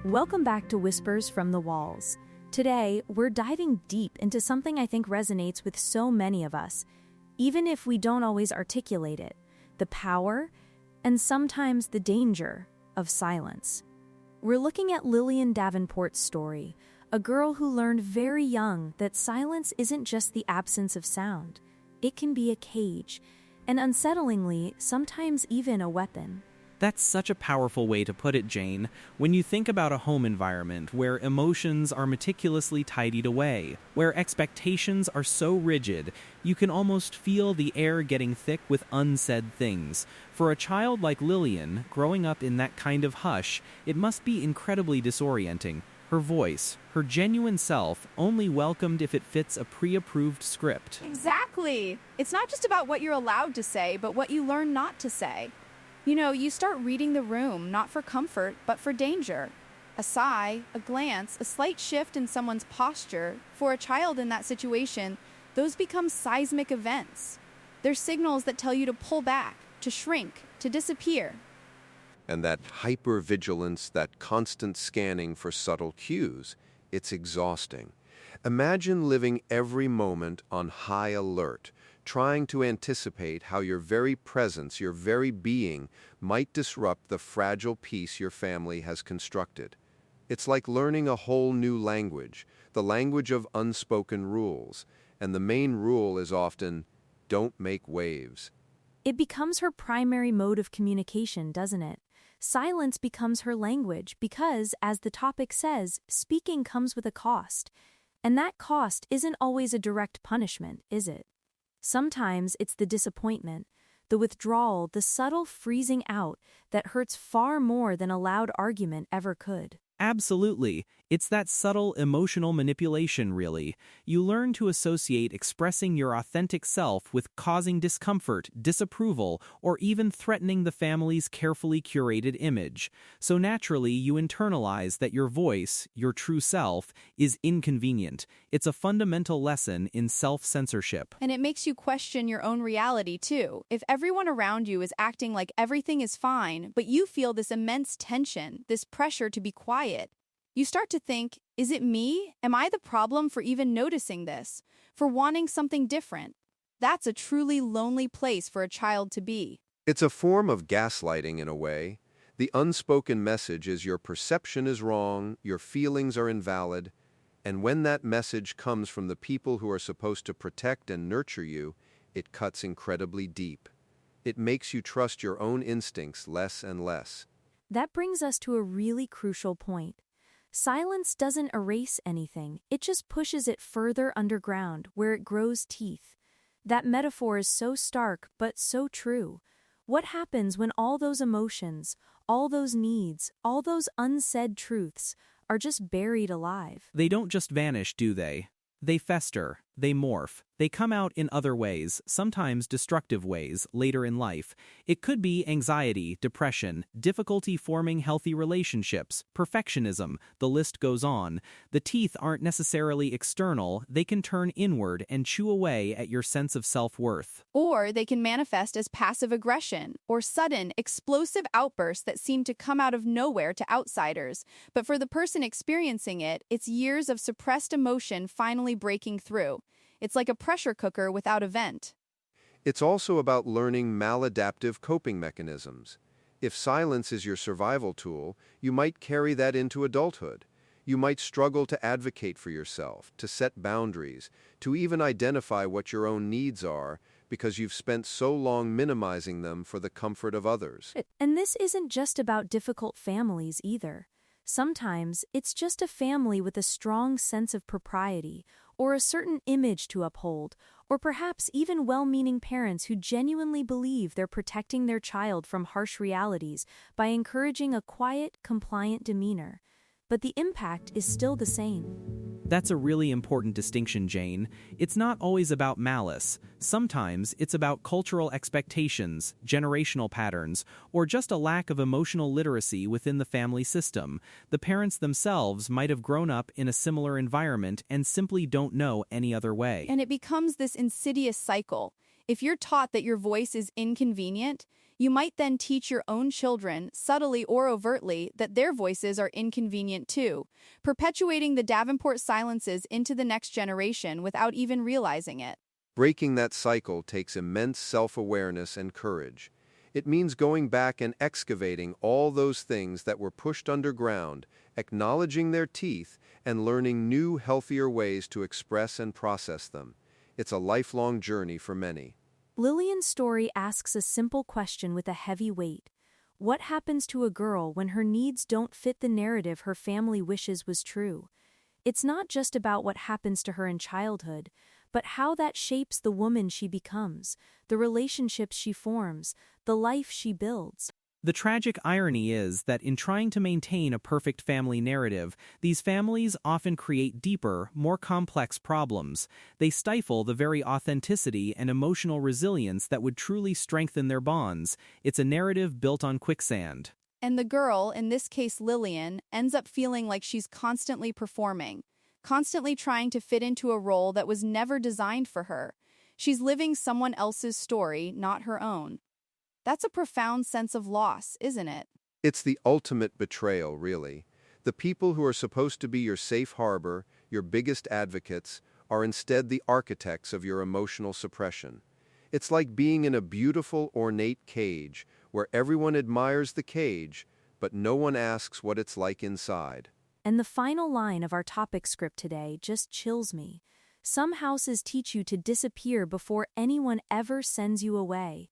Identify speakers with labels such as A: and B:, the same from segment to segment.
A: Welcome back to Whispers from the Walls. Today, we're diving deep into something I think resonates with so many of us, even if we don't always articulate it: the power, and sometimes the danger, of silence. We're looking at Lillian Davenport's story, a girl who learned very young that silence isn't just the absence of sound. It can be a cage, and unsettlingly, sometimes even a weapon.
B: That's such a powerful way to put it, Jane. When you think about a home environment where emotions are meticulously tidied away, where expectations are so rigid, you can almost feel the air getting thick with unsaid things. For a child like Lillian, growing up in that kind of hush, it must be incredibly disorienting. Her voice, her genuine self, only welcomed if it fits a pre-approved script.
C: Exactly! It's not just about what you're allowed to say, but what you learn not to say. You start reading the room, not for comfort, but for danger. A sigh, a glance, a slight shift in someone's posture, for a child in that situation, those become seismic events. They're signals that tell you to pull back, to shrink, to disappear.
D: And that hypervigilance, that constant scanning for subtle cues, it's exhausting. Imagine living every moment on high alert, trying to anticipate how your very presence, your very being, might disrupt the fragile peace your family has constructed. It's like learning a whole new language, the language of unspoken rules, and the main rule is often, don't make waves.
A: It becomes her primary mode of communication, doesn't it? Silence becomes her language because, as the topic says, speaking comes with a cost. And that cost isn't always a direct punishment, is it? Sometimes it's the disappointment, the withdrawal, the subtle freezing out that hurts far more than a loud argument ever could.
B: Absolutely. It's that subtle emotional manipulation, really. You learn to associate expressing your authentic self with causing discomfort, disapproval, or even threatening the family's carefully curated image. So naturally, you internalize that your voice, your true self, is inconvenient. It's a fundamental lesson in self-censorship.
C: And it makes you question your own reality, too. If everyone around you is acting like everything is fine, but you feel this immense tension, this pressure to be quiet, you start to think, is it me? Am I the problem for even noticing this? For wanting something different? That's a truly lonely place for a child to be.
D: It's a form of gaslighting in a way. The unspoken message is your perception is wrong, your feelings are invalid, and when that message comes from the people who are supposed to protect and nurture you, it cuts incredibly deep. It makes you trust your own instincts less and less.
A: That brings us to a really crucial point. Silence doesn't erase anything, it just pushes it further underground where it grows teeth. That metaphor is so stark but so true. What happens when all those emotions, all those needs, all those unsaid truths are just buried alive?
B: They don't just vanish, do they? They fester, they morph, they come out in other ways, sometimes destructive ways, later in life. It could be anxiety, depression, difficulty forming healthy relationships, perfectionism, the list goes on. The teeth aren't necessarily external, they can turn inward and chew away at your sense of self-worth.
C: Or they can manifest as passive aggression, or sudden, explosive outbursts that seem to come out of nowhere to outsiders. But for the person experiencing it, it's years of suppressed emotion finally breaking through. It's like a pressure cooker without a vent.
D: It's also about learning maladaptive coping mechanisms. If silence is your survival tool, you might carry that into adulthood. You might struggle to advocate for yourself, to set boundaries, to even identify what your own needs are, because you've spent so long minimizing them for the comfort of others.
A: And this isn't just about difficult families either. Sometimes it's just a family with a strong sense of propriety, or a certain image to uphold, or perhaps even well-meaning parents who genuinely believe they're protecting their child from harsh realities by encouraging a quiet, compliant demeanor. But the impact is still the same.
B: That's a really important distinction, Jane. It's not always about malice. Sometimes it's about cultural expectations, generational patterns, or just a lack of emotional literacy within the family system. The parents themselves might have grown up in a similar environment and simply don't know any other way.
C: And it becomes this insidious cycle. If you're taught that your voice is inconvenient, You might then teach your own children, subtly or overtly, that their voices are inconvenient too, perpetuating the Davenport silences into the next generation without even realizing it.
D: Breaking that cycle takes immense self-awareness and courage. It means going back and excavating all those things that were pushed underground, acknowledging their teeth, and learning new, healthier ways to express and process them. It's a lifelong journey for many.
A: Lillian's story asks a simple question with a heavy weight. What happens to a girl when her needs don't fit the narrative her family wishes was true? It's not just about what happens to her in childhood, but how that shapes the woman she becomes, the relationships she forms, the life she builds.
B: The tragic irony is that in trying to maintain a perfect family narrative, these families often create deeper, more complex problems. They stifle the very authenticity and emotional resilience that would truly strengthen their bonds. It's a narrative built on quicksand.
C: And the girl, in this case Lillian, ends up feeling like she's constantly performing, constantly trying to fit into a role that was never designed for her. She's living someone else's story, not her own. That's a profound sense of loss, isn't it?
D: It's the ultimate betrayal, really. The people who are supposed to be your safe harbor, your biggest advocates, are instead the architects of your emotional suppression. It's like being in a beautiful, ornate cage, where everyone admires the cage, but no one asks what it's like inside.
A: And the final line of our topic script today just chills me. Some houses teach you to disappear before anyone ever sends you away.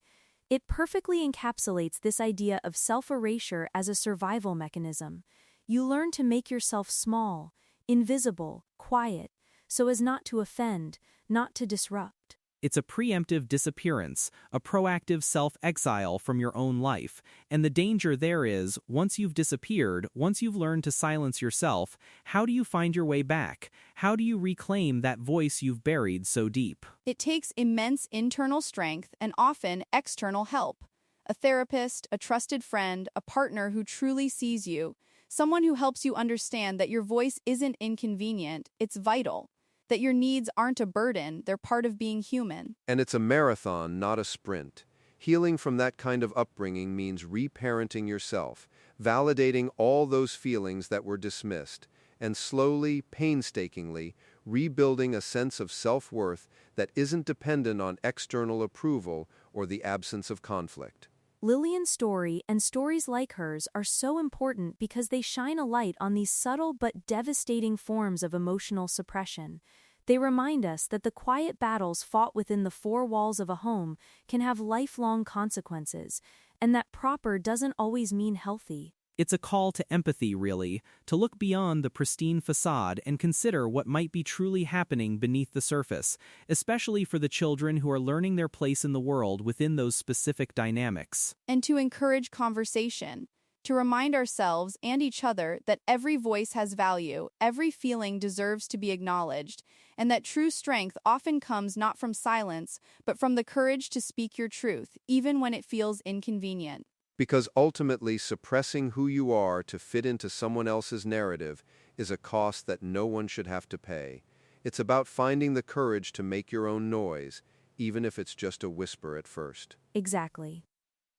A: It perfectly encapsulates this idea of self-erasure as a survival mechanism. You learn to make yourself small, invisible, quiet, so as not to offend, not to disrupt.
B: It's a preemptive disappearance, a proactive self-exile from your own life. And the danger there is, once you've disappeared, once you've learned to silence yourself, how do you find your way back? How do you reclaim that voice you've buried so deep?
C: It takes immense internal strength and often external help. A therapist, a trusted friend, a partner who truly sees you, someone who helps you understand that your voice isn't inconvenient, it's vital. That your needs aren't a burden, they're part of being human.
D: And it's a marathon, not a sprint. Healing from that kind of upbringing means reparenting yourself, validating all those feelings that were dismissed, and slowly, painstakingly, rebuilding a sense of self-worth that isn't dependent on external approval or the absence of conflict.
A: Lillian's story and stories like hers are so important because they shine a light on these subtle but devastating forms of emotional suppression. They remind us that the quiet battles fought within the four walls of a home can have lifelong consequences, and that proper doesn't always mean healthy.
B: It's a call to empathy, really, to look beyond the pristine facade and consider what might be truly happening beneath the surface, especially for the children who are learning their place in the world within those specific dynamics.
C: And to encourage conversation, to remind ourselves and each other that every voice has value, every feeling deserves to be acknowledged, and that true strength often comes not from silence, but from the courage to speak your truth, even when it feels inconvenient.
D: Because ultimately, suppressing who you are to fit into someone else's narrative is a cost that no one should have to pay. It's about finding the courage to make your own noise, even if it's just a whisper at first.
A: Exactly.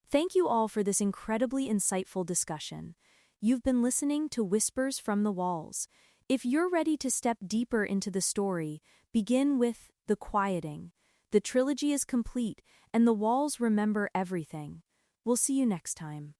A: Thank you all for this incredibly insightful discussion. You've been listening to Whispers from the Walls. If you're ready to step deeper into the story, begin with The Quieting. The trilogy is complete, and the walls remember everything. We'll see you next time.